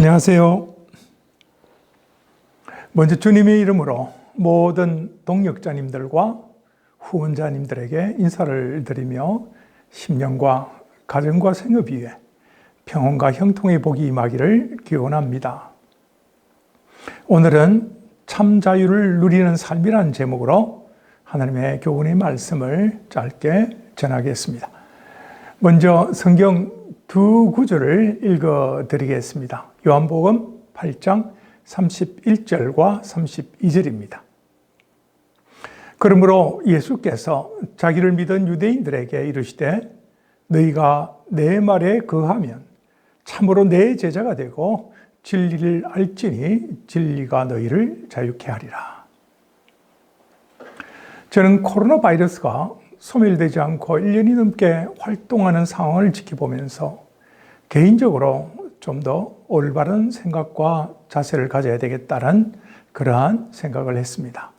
안녕하세요. 먼저 주님의 이름으로 모든 동역자님들과 후원자님들에게 인사를 드리며 심령과 가정과 생업 위에 평온과 형통의 복이 임하기를 기원합니다. 오늘은 참 자유를 누리는 삶이라는 제목으로 하나님의 교훈의 말씀을 짧게 전하겠습니다. 먼저 성경 두 구절을 읽어드리겠습니다. 요한복음 8장 31절과 32절입니다. 그러므로 예수께서 자기를 믿은 유대인들에게 이르시되 너희가 내 말에 거하면 참으로 내 제자가 되고 진리를 알지니 진리가 너희를 자유케 하리라. 저는 코로나 바이러스가 소멸되지 않고 1년이 넘게 활동하는 상황을 지켜보면서 개인적으로 좀 더 올바른 생각과 자세를 가져야 되겠다는 그러한 생각을 했습니다.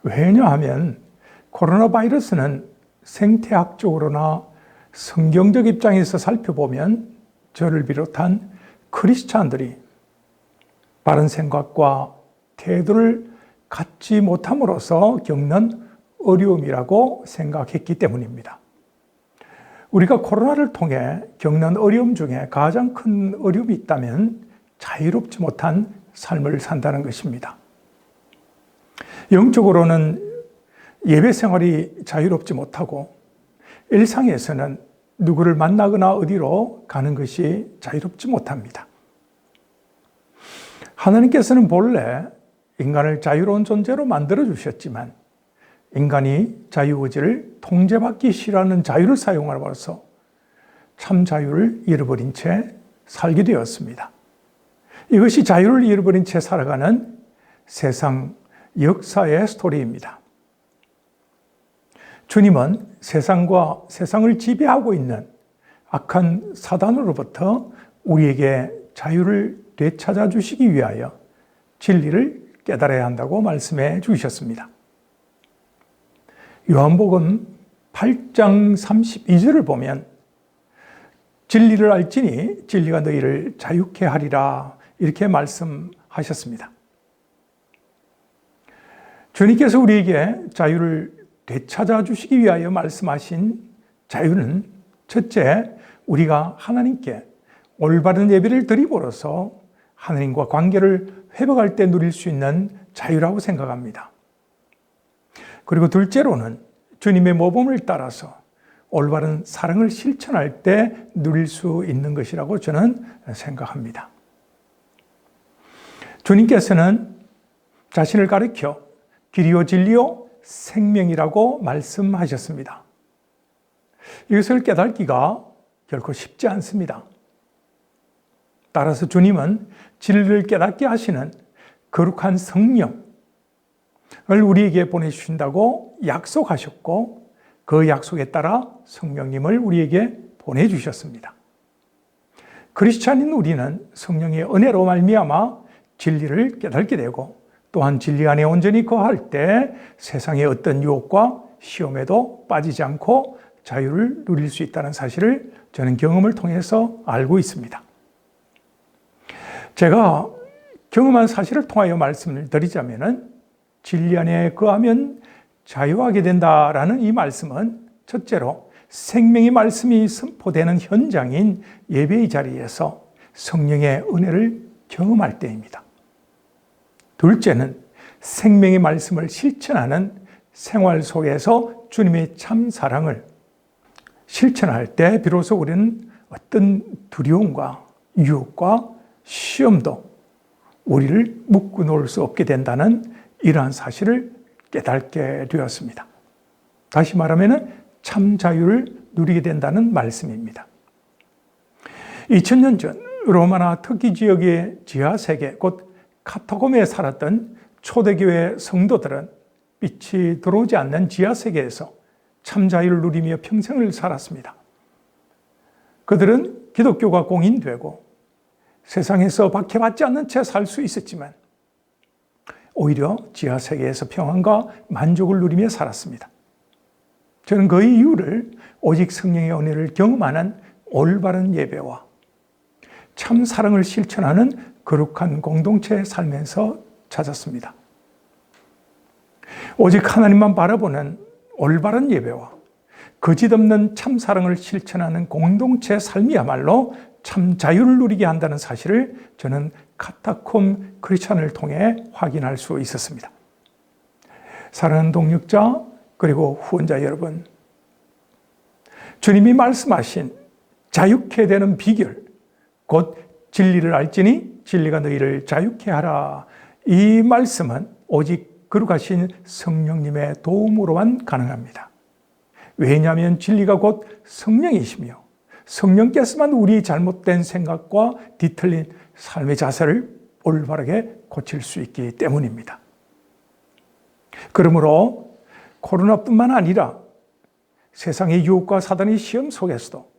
왜냐하면 코로나 바이러스는 생태학적으로나 성경적 입장에서 살펴보면 저를 비롯한 크리스찬들이 바른 생각과 태도를 갖지 못함으로써 겪는 어려움이라고 생각했기 때문입니다. 우리가 코로나를 통해 겪는 어려움 중에 가장 큰 어려움이 있다면 자유롭지 못한 삶을 산다는 것입니다. 영적으로는 예배 생활이 자유롭지 못하고 일상에서는 누구를 만나거나 어디로 가는 것이 자유롭지 못합니다. 하나님께서는 본래 인간을 자유로운 존재로 만들어 주셨지만 인간이 자유의지를 통제받기 싫어하는 자유를 사용함으로써 참 자유를 잃어버린 채 살게 되었습니다. 이것이 자유를 잃어버린 채 살아가는 세상 역사의 스토리입니다. 주님은 세상과 세상을 지배하고 있는 악한 사단으로부터 우리에게 자유를 되찾아 주시기 위하여 진리를 깨달아야 한다고 말씀해 주셨습니다. 요한복음 8장 32절을 보면 진리를 알지니 진리가 너희를 자유케 하리라 이렇게 말씀하셨습니다. 주님께서 우리에게 자유를 되찾아 주시기 위하여 말씀하신 자유는 첫째, 우리가 하나님께 올바른 예배를 드림으로써 하나님과 관계를 회복할 때 누릴 수 있는 자유라고 생각합니다. 그리고 둘째로는 주님의 모범을 따라서 올바른 사랑을 실천할 때 누릴 수 있는 것이라고 저는 생각합니다. 주님께서는 자신을 가리켜 길이요 진리요 생명이라고 말씀하셨습니다. 이것을 깨닫기가 결코 쉽지 않습니다. 따라서 주님은 진리를 깨닫게 하시는 거룩한 성령을 우리에게 보내주신다고 약속하셨고 그 약속에 따라 성령님을 우리에게 보내주셨습니다. 크리스찬인 우리는 성령의 은혜로 말미암아 진리를 깨닫게 되고 또한 진리 안에 온전히 거할 때 세상의 어떤 유혹과 시험에도 빠지지 않고 자유를 누릴 수 있다는 사실을 저는 경험을 통해서 알고 있습니다. 제가 경험한 사실을 통하여 말씀을 드리자면 진리 안에 거하면 자유하게 된다라는 이 말씀은 첫째로 생명의 말씀이 선포되는 현장인 예배의 자리에서 성령의 은혜를 경험할 때입니다. 둘째는 생명의 말씀을 실천하는 생활 속에서 주님의 참 사랑을 실천할 때 비로소 우리는 어떤 두려움과 유혹과 시험도 우리를 묶고 놓을 수 없게 된다는 이러한 사실을 깨닫게 되었습니다. 다시 말하면 참 자유를 누리게 된다는 말씀입니다. 2000년 전 로마나 터키 지역의 지하세계 곧 카타콤에 살았던 초대교회 성도들은 빛이 들어오지 않는 지하세계에서 참 자유를 누리며 평생을 살았습니다. 그들은 기독교가 공인되고 세상에서 박해받지 않는 채 살 수 있었지만 오히려 지하세계에서 평안과 만족을 누리며 살았습니다. 저는 그 이유를 오직 성령의 은혜를 경험하는 올바른 예배와 참 사랑을 실천하는 거룩한 공동체의 삶에서 찾았습니다. 오직 하나님만 바라보는 올바른 예배와 거짓 없는 참 사랑을 실천하는 공동체의 삶이야말로 참 자유를 누리게 한다는 사실을 저는 카타콤 크리스찬을 통해 확인할 수 있었습니다. 사랑하는 동역자 그리고 후원자 여러분, 주님이 말씀하신 자유케 되는 비결, 곧 진리를 알지니 진리가 너희를 자유케 하라. 이 말씀은 오직 거룩하신 성령님의 도움으로만 가능합니다. 왜냐하면 진리가 곧 성령이시며 성령께서만 우리 잘못된 생각과 뒤틀린 삶의 자세를 올바르게 고칠 수 있기 때문입니다. 그러므로 코로나뿐만 아니라 세상의 유혹과 사단의 시험 속에서도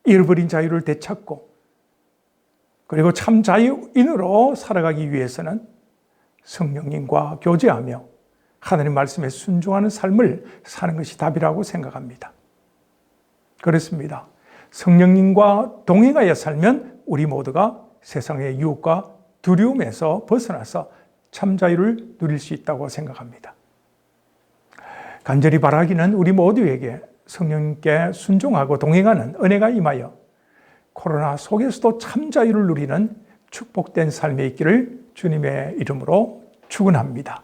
잃어버린 자유를 되찾고 그리고 참 자유인으로 살아가기 위해서는 성령님과 교제하며 하나님 말씀에 순종하는 삶을 사는 것이 답이라고 생각합니다. 그렇습니다. 성령님과 동행하여 살면 우리 모두가 세상의 유혹과 두려움에서 벗어나서 참 자유를 누릴 수 있다고 생각합니다. 간절히 바라기는 우리 모두에게 성령님께 순종하고 동행하는 은혜가 임하여 코로나 속에서도 참 자유를 누리는 축복된 삶에 있기를 주님의 이름으로 축원합니다.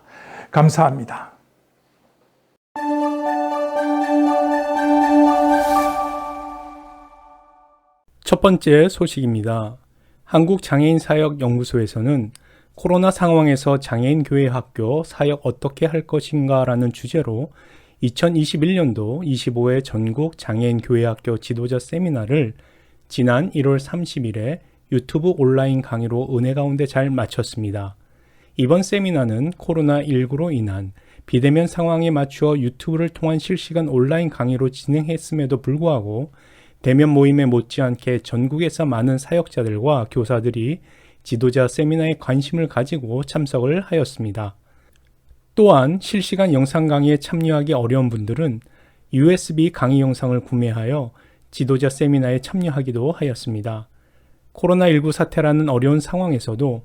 감사합니다. 첫 번째 소식입니다. 한국장애인사역연구소에서는 코로나 상황에서 장애인교회 학교 사역 어떻게 할 것인가라는 주제로 2021년도 25회 전국 장애인교회학교 지도자 세미나를 지난 1월 30일에 유튜브 온라인 강의로 은혜 가운데 잘 마쳤습니다. 이번 세미나는 코로나19로 인한 비대면 상황에 맞추어 유튜브를 통한 실시간 온라인 강의로 진행했음에도 불구하고 대면 모임에 못지않게 전국에서 많은 사역자들과 교사들이 지도자 세미나에 관심을 가지고 참석을 하였습니다. 또한 실시간 영상 강의에 참여하기 어려운 분들은 USB 강의 영상을 구매하여 지도자 세미나에 참여하기도 하였습니다. 코로나19 사태라는 어려운 상황에서도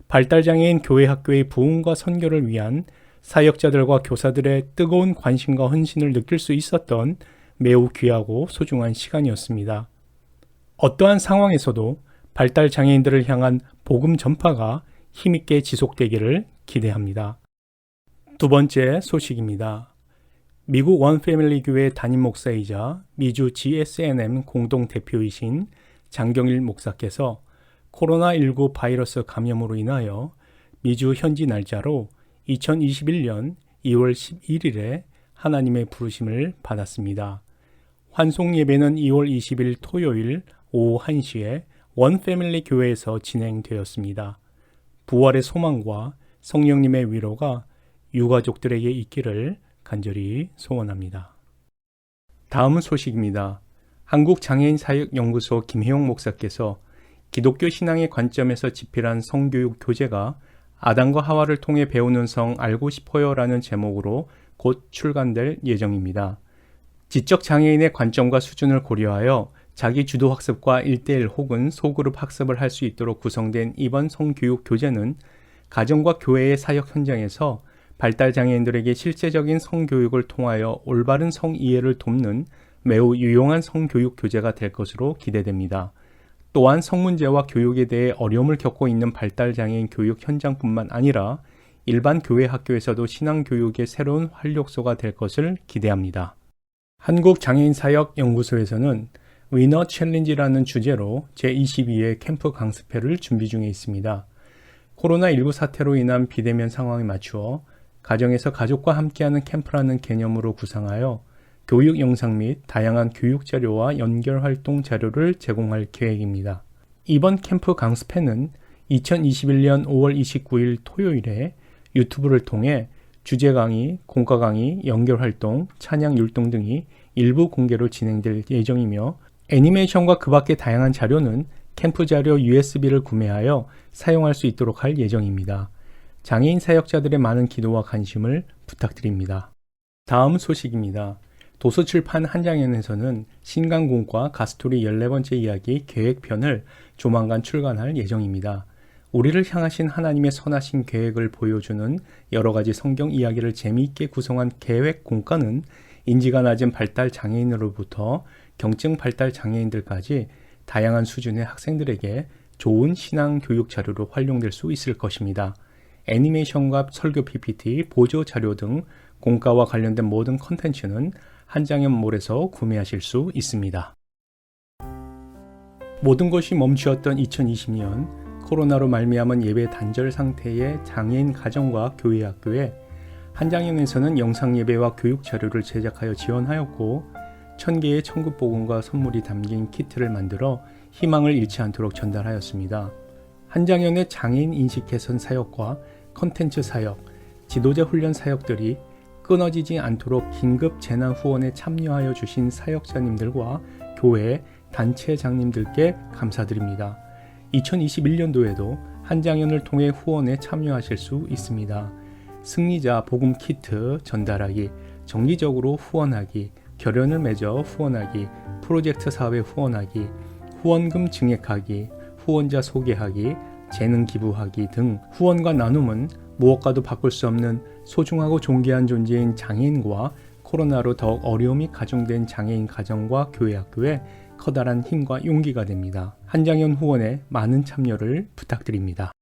발달장애인 교회 학교의 부흥과 선교를 위한 사역자들과 교사들의 뜨거운 관심과 헌신을 느낄 수 있었던 매우 귀하고 소중한 시간이었습니다. 어떠한 상황에서도 발달장애인들을 향한 복음 전파가 힘있게 지속되기를 기대합니다. 두 번째 소식입니다. 미국 원패밀리 교회 담임 목사이자 미주 GSNM 공동대표이신 장경일 목사께서 코로나19 바이러스 감염으로 인하여 미주 현지 날짜로 2021년 2월 11일에 하나님의 부르심을 받았습니다. 환송 예배는 2월 20일 토요일 오후 1시에 원패밀리 교회에서 진행되었습니다. 부활의 소망과 성령님의 위로가 유가족들에게 있기를 간절히 소원합니다. 다음 소식입니다. 한국장애인사역연구소 김혜용 목사께서 기독교 신앙의 관점에서 집필한 성교육 교재가 아담과 하와를 통해 배우는 성 알고 싶어요 라는 제목으로 곧 출간될 예정입니다. 지적 장애인의 관점과 수준을 고려하여 자기 주도 학습과 1:1 혹은 소그룹 학습을 할 수 있도록 구성된 이번 성교육 교재는 가정과 교회의 사역 현장에서 발달장애인들에게 실제적인 성교육을 통하여 올바른 성이해를 돕는 매우 유용한 성교육 교재가 될 것으로 기대됩니다. 또한 성문제와 교육에 대해 어려움을 겪고 있는 발달장애인 교육 현장뿐만 아니라 일반 교회 학교에서도 신앙교육의 새로운 활력소가 될 것을 기대합니다. 한국장애인사역연구소에서는 위너 챌린지라는 주제로 제22회 캠프 강습회를 준비 중에 있습니다. 코로나19 사태로 인한 비대면 상황에 맞추어 가정에서 가족과 함께하는 캠프라는 개념으로 구상하여 교육 영상 및 다양한 교육 자료와 연결 활동 자료를 제공할 계획입니다. 이번 캠프 강습회는 2021년 5월 29일 토요일에 유튜브를 통해 주제 강의, 공과 강의, 연결 활동, 찬양 율동 등이 일부 공개로 진행될 예정이며 애니메이션과 그 밖의 다양한 자료는 캠프 자료 USB를 구매하여 사용할 수 있도록 할 예정입니다. 장애인 사역자들의 많은 기도와 관심을 부탁드립니다. 다음 소식입니다. 도서출판 한장연에서는 신강공과 가스토리 14번째 이야기 계획편을 조만간 출간할 예정입니다. 우리를 향하신 하나님의 선하신 계획을 보여주는 여러 가지 성경 이야기를 재미있게 구성한 계획 공과는 인지가 낮은 발달 장애인으로부터 경증 발달 장애인들까지 다양한 수준의 학생들에게 좋은 신앙 교육 자료로 활용될 수 있을 것입니다. 애니메이션과 설교 PPT, 보조 자료 등 공과와 관련된 모든 컨텐츠는 한장연몰에서 구매하실 수 있습니다. 모든 것이 멈추었던 2020년 코로나로 말미암은 예배 단절 상태의 장애인 가정과 교회 학교에 한장연에서는 영상 예배와 교육 자료를 제작하여 지원하였고 1000개의 천국 복음과 선물이 담긴 키트를 만들어 희망을 잃지 않도록 전달하였습니다. 한장연의 장애인 인식 개선 사역과 컨텐츠 사역, 지도자 훈련 사역들이 끊어지지 않도록 긴급 재난 후원에 참여하여 주신 사역자님들과 교회, 단체장님들께 감사드립니다. 2021년도에도 한장연을 통해 후원에 참여하실 수 있습니다. 승리자 복음 키트 전달하기, 정기적으로 후원하기, 결연을 맺어 후원하기, 프로젝트 사업에 후원하기, 후원금 증액하기, 후원자 소개하기, 재능 기부하기 등 후원과 나눔은 무엇과도 바꿀 수 없는 소중하고 존귀한 존재인 장애인과 코로나로 더욱 어려움이 가중된 장애인 가정과 교회 학교에 커다란 힘과 용기가 됩니다. 한장연 후원에 많은 참여를 부탁드립니다.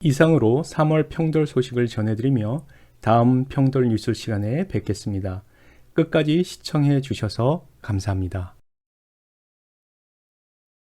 이상으로 3월 평돌 소식을 전해드리며 다음 평돌 뉴스 시간에 뵙겠습니다. 끝까지 시청해 주셔서 감사합니다.